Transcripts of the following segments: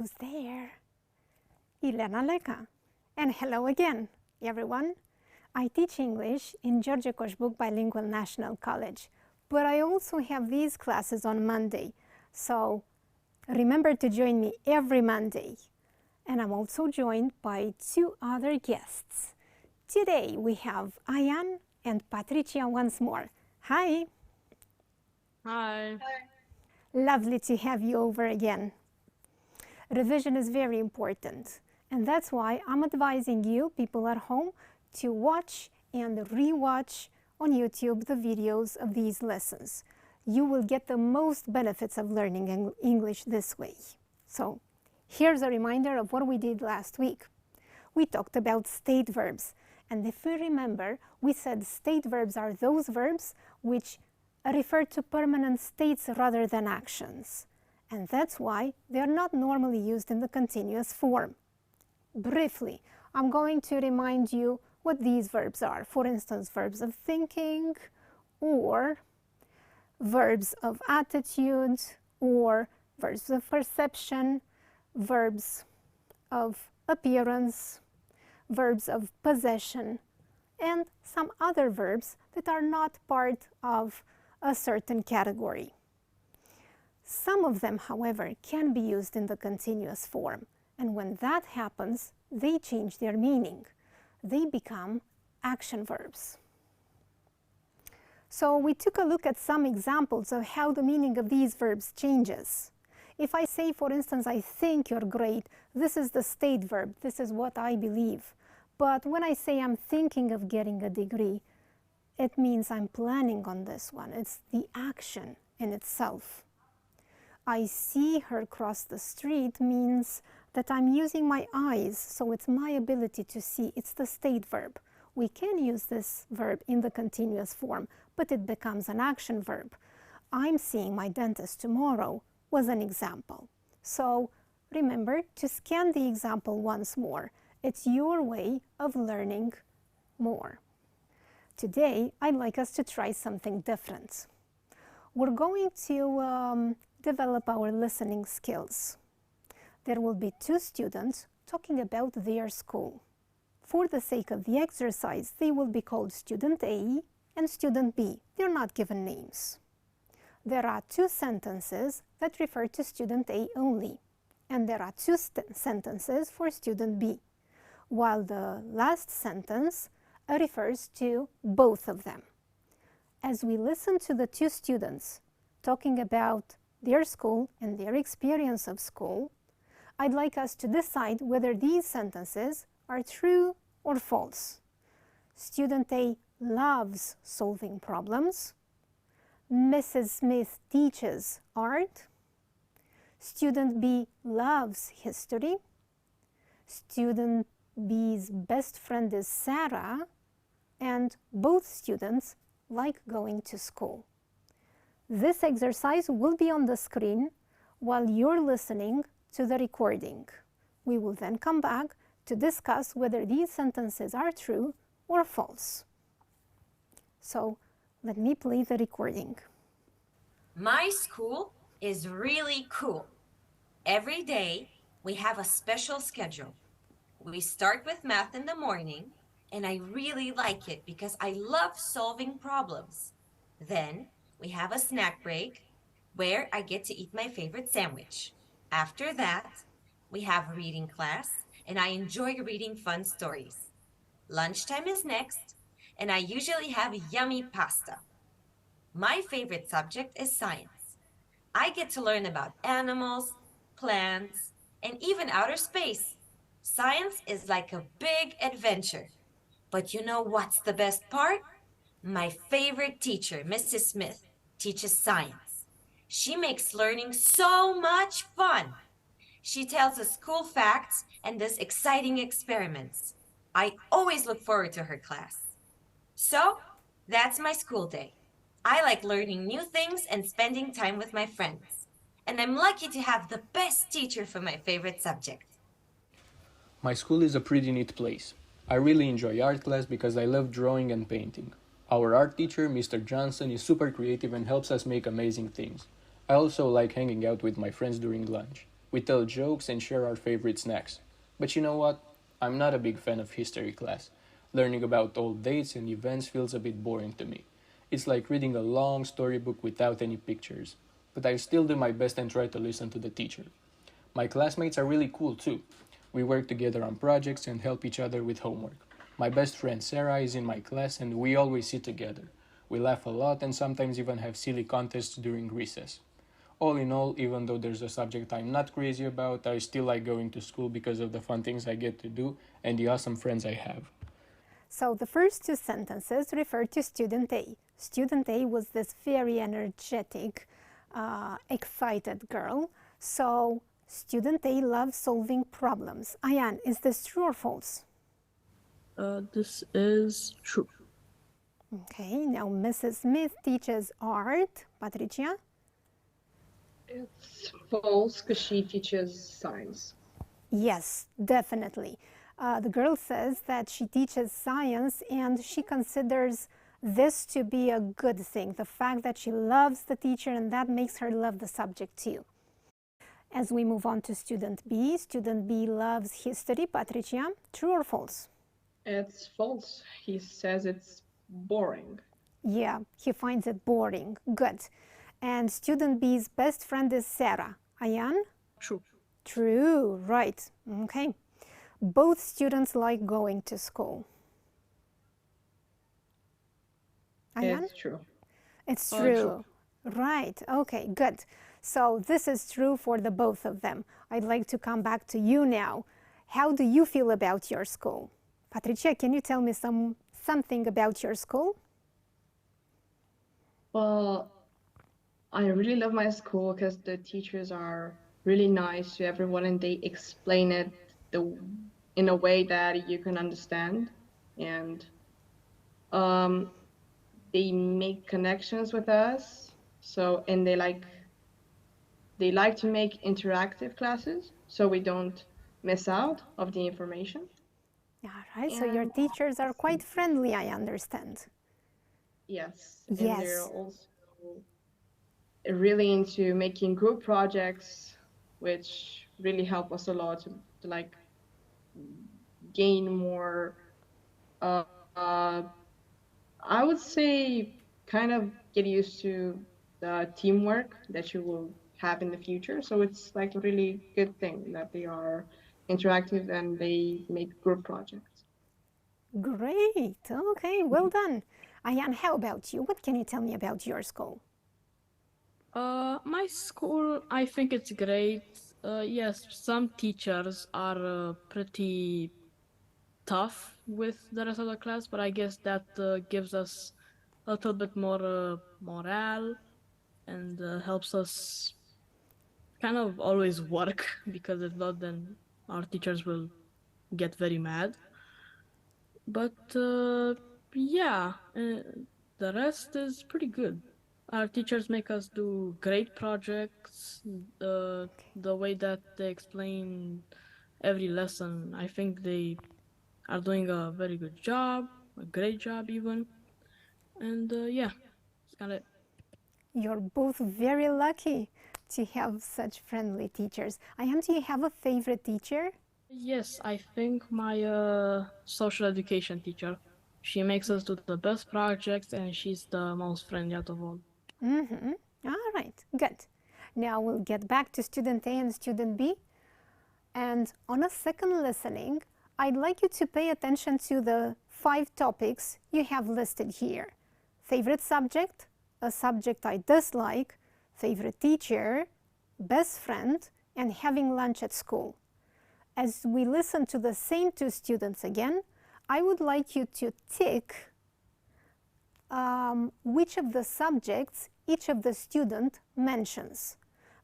Who's there? Ileana Leca. And hello again, everyone. I teach English in George Coșbuc Bilingual National College, but I also have these classes on Monday. So remember to join me every Monday. And I'm also joined by two other guests. Today we have Ayan and Patricia once more. Hi. Hi. Lovely to have you over again. Revision is very important, and that's why I'm advising you, people at home, to watch and re-watch on YouTube the videos of these lessons. You will get the most benefits of learning English this way. So, here's a reminder of what we did last week. We talked about state verbs, and if you remember, we said state verbs are those verbs which refer to permanent states rather than actions. And that's why they're not normally used in the continuous form. Briefly, I'm going to remind you what these verbs are. For instance, verbs of thinking, or verbs of attitude, or verbs of perception, verbs of appearance, verbs of possession, and some other verbs that are not part of a certain category. Some of them, however, can be used in the continuous form, and when that happens, they change their meaning. They become action verbs. So we took a look at some examples of how the meaning of these verbs changes. If I say, for instance, I think you're great, this is the state verb, this is what I believe. But when I say I'm thinking of getting a degree, it means I'm planning on this one. It's the action in itself. I see her cross the street means that I'm using my eyes, so it's my ability to see. It's the state verb. We can use this verb in the continuous form, but it becomes an action verb. I'm seeing my dentist tomorrow was an example. So remember to scan the example once more. It's your way of learning more. Today, I'd like us to try something different. We're going to develop our listening skills. There will be two students talking about their school. For the sake of the exercise, they will be called Student A and Student B. They're not given names. There are two sentences that refer to Student A only, and there are two sentences for Student B, while the last sentence refers to both of them. As we listen to the two students talking about their school and their experience of school, I'd like us to decide whether these sentences are true or false. Student A loves solving problems. Mrs. Smith teaches art. Student B loves history. Student B's best friend is Sarah. And both students like going to school. This exercise will be on the screen while you're listening to the recording. We will then come back to discuss whether these sentences are true or false. So let me play the recording. My school is really cool. Every day we have a special schedule. We start with math in the morning, and I really like it because I love solving problems. Then we have a snack break where I get to eat my favorite sandwich. After that, we have reading class, and I enjoy reading fun stories. Lunchtime is next, and I usually have yummy pasta. My favorite subject is science. I get to learn about animals, plants, and even outer space. Science is like a big adventure. But you know what's the best part? My favorite teacher, Mrs. Smith, teaches science. She makes learning so much fun. She tells us cool facts and does exciting experiments. I always look forward to her class. So, that's my school day. I like learning new things and spending time with my friends. And I'm lucky to have the best teacher for my favorite subject. My school is a pretty neat place. I really enjoy art class because I love drawing and painting. Our art teacher, Mr. Johnson, is super creative and helps us make amazing things. I also like hanging out with my friends during lunch. We tell jokes and share our favorite snacks. But you know what? I'm not a big fan of history class. Learning about old dates and events feels a bit boring to me. It's like reading a long storybook without any pictures. But I still do my best and try to listen to the teacher. My classmates are really cool too. We work together on projects and help each other with homework. My best friend Sarah is in my class and we always sit together. We laugh a lot and sometimes even have silly contests during recess. All in all, even though there's a subject I'm not crazy about, I still like going to school because of the fun things I get to do and the awesome friends I have. So the first two sentences refer to student A. Student A was this very energetic, excited girl. So student A loves solving problems. Ayan, is this true or false? This is true. Okay, now Mrs. Smith teaches art. Patricia? It's false because she teaches science. Yes, definitely. The girl says that she teaches science and she considers this to be a good thing, the fact that she loves the teacher and that makes her love the subject too. As we move on to student B loves history. Patricia, true or false? It's false. He says it's boring. Yeah, he finds it boring. Good. And student B's best friend is Sarah. Ayan? True. True, right. Okay. Both students like going to school. Ayan? It's true. It's Oh, true. true. Right. Okay, good. So this is true for the both of them. I'd like to come back to you now. How do you feel about your school? Patricia, can you tell me something about your school? Well, I really love my school because the teachers are really nice to everyone and they explain it in a way that you can understand. And they make connections with us. So, and they like to make interactive classes so we don't miss out of the information. All right, so your teachers are quite friendly, I understand. Yes. Yes. And they're also really into making group projects, which really help us a lot to like gain more, I would say kind of get used to the teamwork that you will have in the future. So it's like a really good thing that they are interactive and they make group projects. Great. Okay, well done. Ayan, how about you? What can you tell me about your school? My school, I think it's great. Yes, some teachers are pretty tough with the rest of the class, but I guess that gives us a little bit more morale and helps us kind of always work because if not, then our teachers will get very mad. But yeah, the rest is pretty good. Our teachers make us do great projects. The way that they explain every lesson, I think they are doing a very good job, a great job even. And yeah, it's kind of it. You're both very lucky to have such friendly teachers. Ayan, do you have a favorite teacher? Yes, I think my social education teacher. She makes us do the best projects and she's the most friendly out of all. Mm-hmm. All right, good. Now we'll get back to student A and student B. And on a second listening, I'd like you to pay attention to the 5 topics you have listed here. Favorite subject, a subject I dislike, favorite teacher, best friend, and having lunch at school. As we listen to the same 2 students again, I would like you to tick which of the subjects each of the student mentions.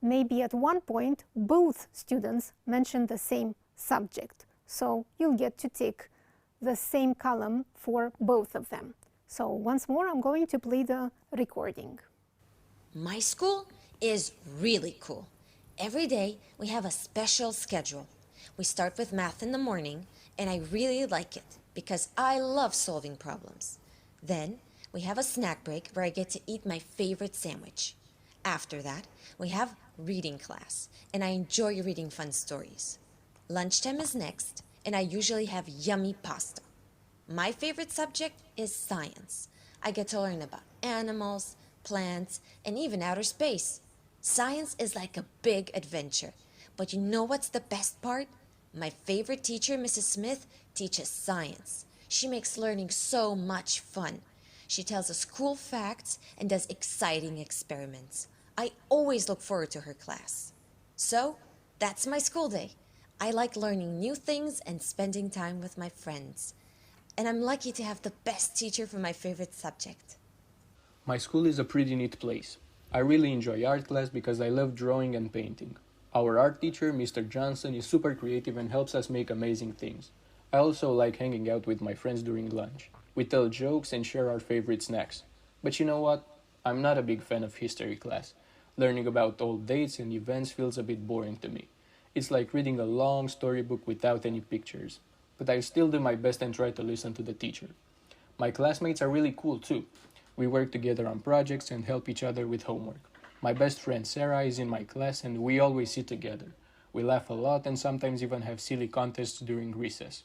Maybe at one point both students mention the same subject. So you'll get to tick the same column for both of them. So once more, I'm going to play the recording. My school is really cool. Every day we have a special schedule. We start with math in the morning, and I really like it because I love solving problems. Then we have a snack break where I get to eat my favorite sandwich. After that, we have reading class, and I enjoy reading fun stories. Lunchtime is next, and I usually have yummy pasta. My favorite subject is science. I get to learn about animals, plants, and even outer space. Science is like a big adventure. But you know what's the best part? My favorite teacher, Mrs. Smith, teaches science. She makes learning so much fun. She tells us cool facts and does exciting experiments. I always look forward to her class. So, that's my school day. I like learning new things and spending time with my friends. And I'm lucky to have the best teacher for my favorite subject. My school is a pretty neat place. I really enjoy art class because I love drawing and painting. Our art teacher, Mr. Johnson, is super creative and helps us make amazing things. I also like hanging out with my friends during lunch. We tell jokes and share our favorite snacks. But you know what? I'm not a big fan of history class. Learning about old dates and events feels a bit boring to me. It's like reading a long storybook without any pictures. But I still do my best and try to listen to the teacher. My classmates are really cool too. We work together on projects and help each other with homework. My best friend Sarah is in my class and we always sit together. We laugh a lot and sometimes even have silly contests during recess.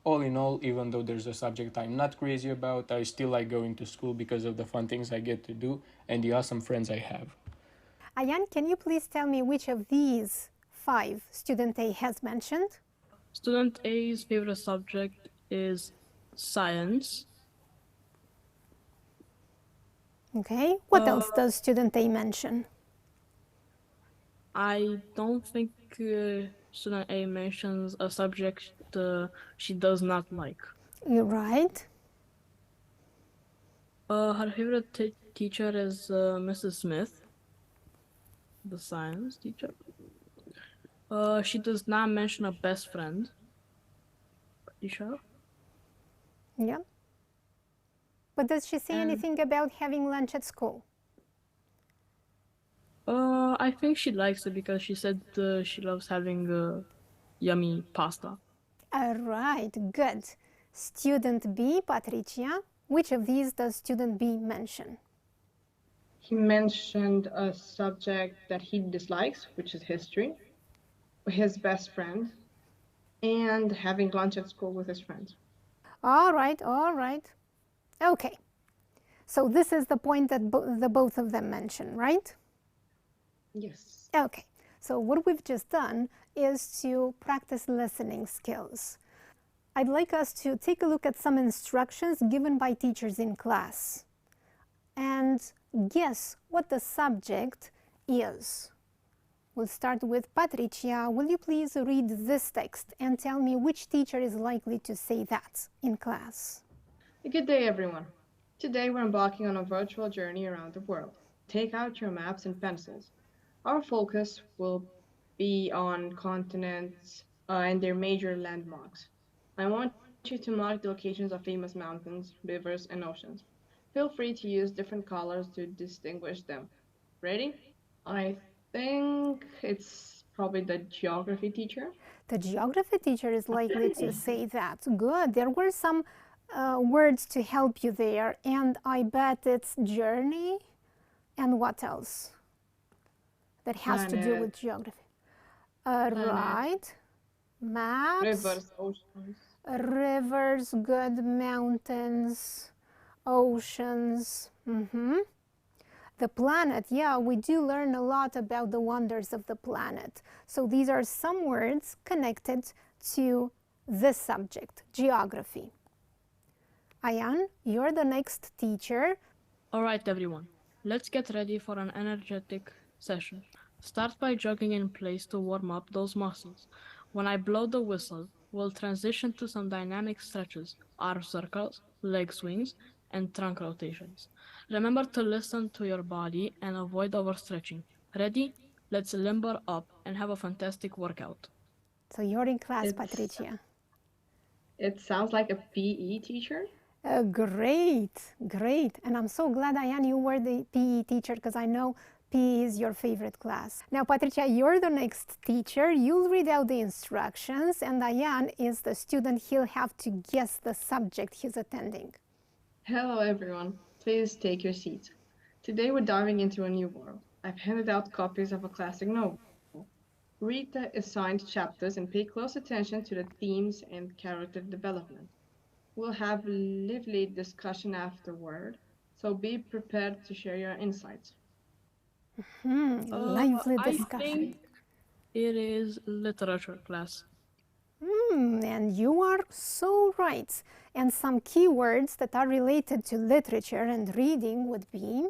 All in all, even though there's a subject I'm not crazy about, I still like going to school because of the fun things I get to do and the awesome friends I have. Ayan, can you please tell me which of these 5 student A has mentioned? Student A's favorite subject is science. Okay, what else does student A mention? I don't think student A mentions a subject she does not like. You're right. Her favorite teacher is Mrs. Smith, the science teacher. She does not mention a best friend. Pretty sure. Yeah. But does she say anything about having lunch at school? I think she likes it because she said she loves having yummy pasta. All right, good. Student B, Patricia, which of these does student B mention? He mentioned a subject that he dislikes, which is history, his best friend, and having lunch at school with his friends. All right, all right. Okay. So this is the point that the both of them mention, right? Yes. Okay. So what we've just done is to practice listening skills. I'd like us to take a look at some instructions given by teachers in class and guess what the subject is. We'll start with Patricia. Will you please read this text and tell me which teacher is likely to say that in class? Good day, everyone. Today we're embarking on a virtual journey around the world. Take out your maps and pencils. Our focus will be on continents and their major landmarks. I want you to mark the locations of famous mountains, rivers, and oceans. Feel free to use different colors to distinguish them. Ready? I think it's probably the geography teacher. The geography teacher is likely to say that. Good. There were some words to help you there, and I bet it's journey and what else that has to do with geography. Right. Maps. Rivers, oceans. Rivers, good. Mountains, oceans. The planet, yeah, we do learn a lot about the wonders of the planet. So these are some words connected to this subject, geography. Ayan, you're the next teacher. All right, everyone. Let's get ready for an energetic session. Start by jogging in place to warm up those muscles. When I blow the whistle, we'll transition to some dynamic stretches, arm circles, leg swings, and trunk rotations. Remember to listen to your body and avoid overstretching. Ready? Let's limber up and have a fantastic workout. So you're in class, Patricia. It sounds like a PE teacher. Great, great. And I'm so glad, Ayan, you were the PE teacher because I know PE is your favorite class. Now, Patricia, you're the next teacher. You'll read out the instructions, and Ayan is the student. He'll have to guess the subject he's attending. Hello, everyone. Please take your seats. Today we're diving into a new world. I've handed out copies of a classic novel. Read the assigned chapters and pay close attention to the themes and character development. We'll have lively discussion afterward, so be prepared to share your insights. Lively I discussion. think it is literature class. And you are so right. And some keywords that are related to literature and reading would be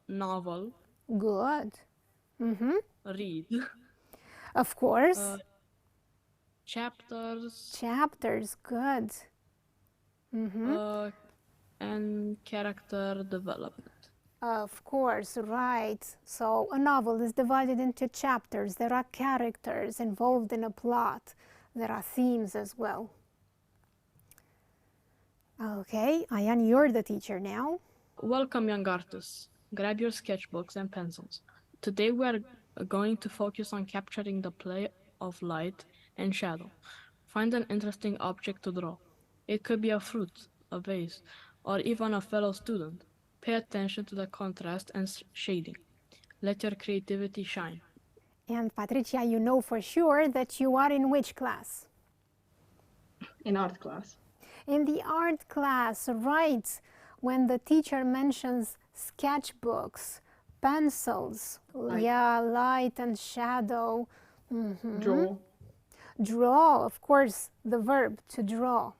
Novel, good. read, Of course. chapters, Chapters, good. and character development. Of course, right. So a novel is divided into chapters. There are characters involved in a plot. There are themes as well. Okay, Ayan, you're the teacher now. Welcome, young artists. Grab your sketchbooks and pencils. Today we are going to focus on capturing the play of light and shadow. Find an interesting object to draw. It could be a fruit, a vase, or even a fellow student. Pay attention to the contrast and shading. Let your creativity shine. And Patricia, you know for sure that you are in which class? In art class. In the art class, right. When the teacher mentions sketchbooks, pencils, light and shadow. Draw. Draw, of course, the verb to draw.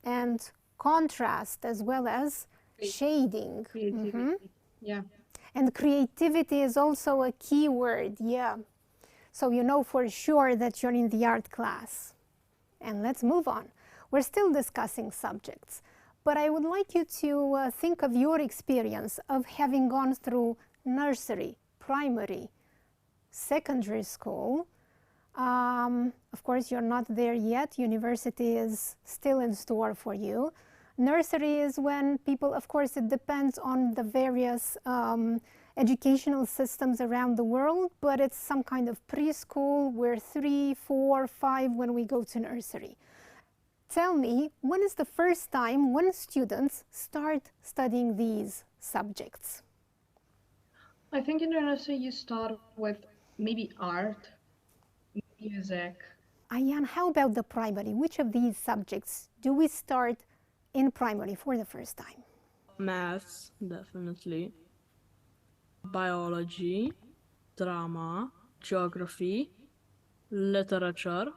And contrast as well as shading. Creativity. Yeah. And creativity is also a key word, yeah. So you know for sure that you're in the art class. And let's move on. We're still discussing subjects, but I would like you to think of your experience of having gone through nursery, primary, secondary school. Of course, you're not there yet. University is still in store for you. Nursery is when people, of course, it depends on the various educational systems around the world, but it's some kind of preschool. We're 3, 4, 5 when we go to nursery. Tell me, when is the first time when students start studying these subjects? I think in nursery you start with maybe art, music. Ayan, how about the primary? Which of these subjects do we start in primary for the first time? Maths, definitely. Biology, drama, geography, literature,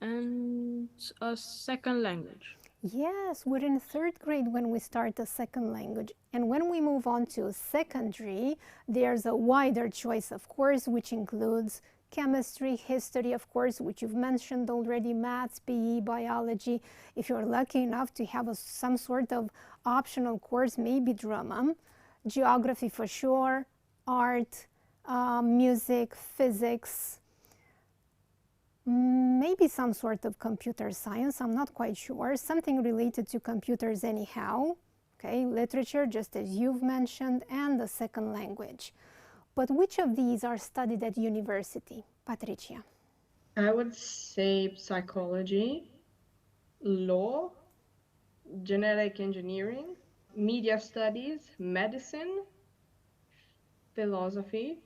and a second language. Yes, we're in 3rd grade when we start a second language. And when we move on to secondary, there's a wider choice, of course, which includes chemistry, history, of course, which you've mentioned already, maths, PE, biology. If you're lucky enough to have some sort of optional course, maybe drama, geography for sure, art, music, physics, maybe some sort of computer science, I'm not quite sure, something related to computers anyhow, okay, literature, just as you've mentioned, and the second language. But which of these are studied at university, Patricia? I would say psychology, law, genetic engineering, media studies, medicine, philosophy,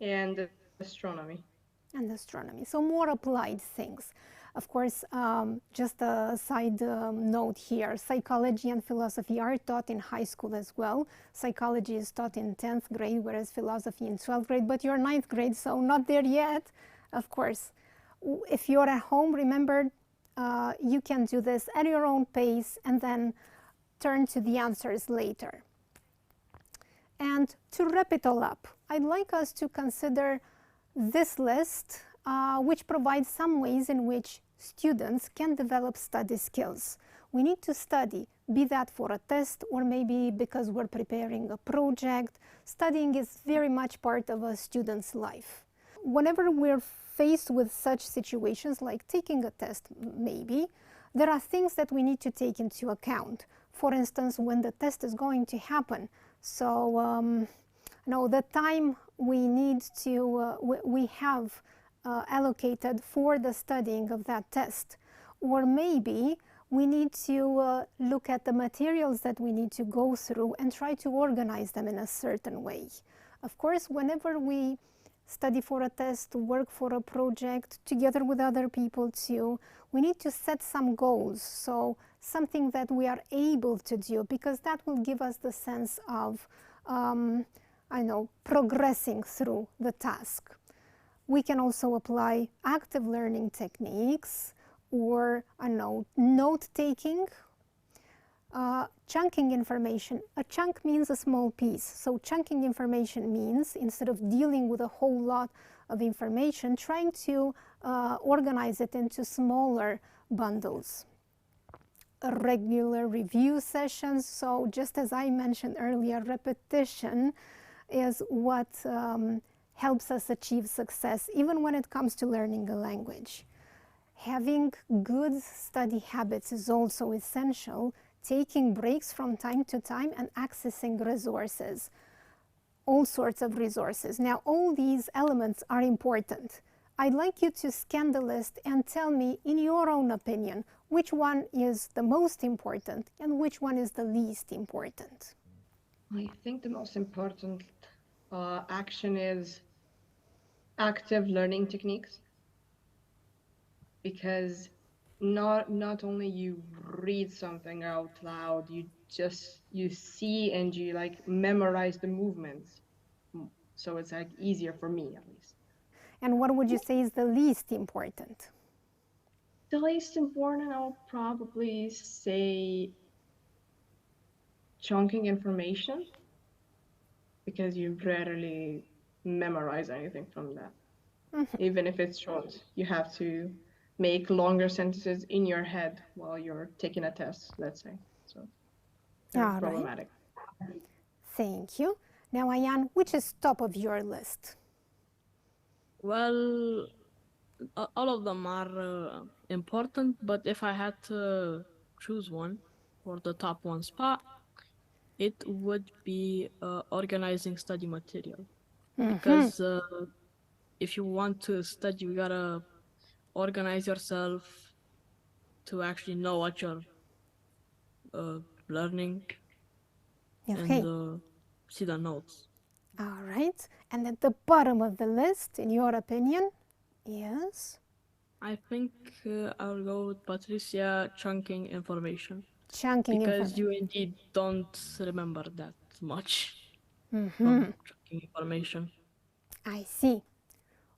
and astronomy. And astronomy, so more applied things. Of course, just a side note here, psychology and philosophy are taught in high school as well. Psychology is taught in 10th grade, whereas philosophy in 12th grade, but you're 9th grade, so not there yet, of course. If you're at home, remember, you can do this at your own pace and then turn to the answers later. And to wrap it all up, I'd like us to consider this list, which provides some ways in which students can develop study skills. We need to study, be that for a test or maybe because we're preparing a project. Studying is very much part of a student's life. Whenever we're faced with such situations like taking a test, maybe, there are things that we need to take into account. For instance, when the test is going to happen. So, the time we need to, we have allocated for the studying of that test. Or maybe we need to look at the materials that we need to go through and try to organize them in a certain way. Of course, whenever we study for a test, work for a project, together with other people too, we need to set some goals, so something that we are able to do, because that will give us the sense of, progressing through the task. We can also apply active learning techniques, or, note-taking, chunking information. A chunk means a small piece, so chunking information means, instead of dealing with a whole lot of information, trying to organize it into smaller bundles. Regular review sessions, so just as I mentioned earlier, repetition is what helps us achieve success, even when it comes to learning a language. Having good study habits is also essential, taking breaks from time to time and accessing resources, all sorts of resources. Now, all these elements are important. I'd like you to scan the list and tell me, in your own opinion, which one is the most important and which one is the least important. I think the most important action is active learning techniques, because not only you read something out loud, you see and you memorize the movements, so it's easier for me at least. And what would you say is the least important? The least important, I'll probably say chunking information, because you rarely memorize anything from that. Even if it's short, you have to make longer sentences in your head while you're taking a test, let's say. So that's problematic. Right. Thank you. Now, Ayan, which is top of your list? Well, all of them are important, but if I had to choose one for the top one spot, it would be organizing study material. Because if you want to study, you gotta organize yourself to actually know what you're learning and see the notes. All right. And at the bottom of the list, in your opinion, is? I think I'll go with Patricia, chunking information. Chunking because information. you indeed don't remember that much from chunking information. I see.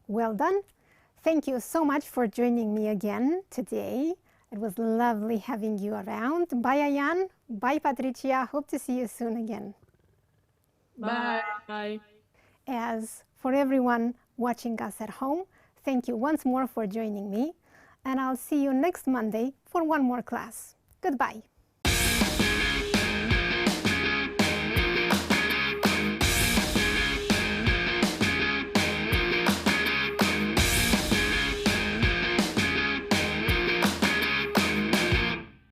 Well done. Thank you so much for joining me again today. It was lovely having you around. Bye, Ayan. Bye, Patricia. Hope to see you soon again. Bye. Bye. As for everyone watching us at home, thank you once more for joining me. And I'll see you next Monday for one more class. Goodbye.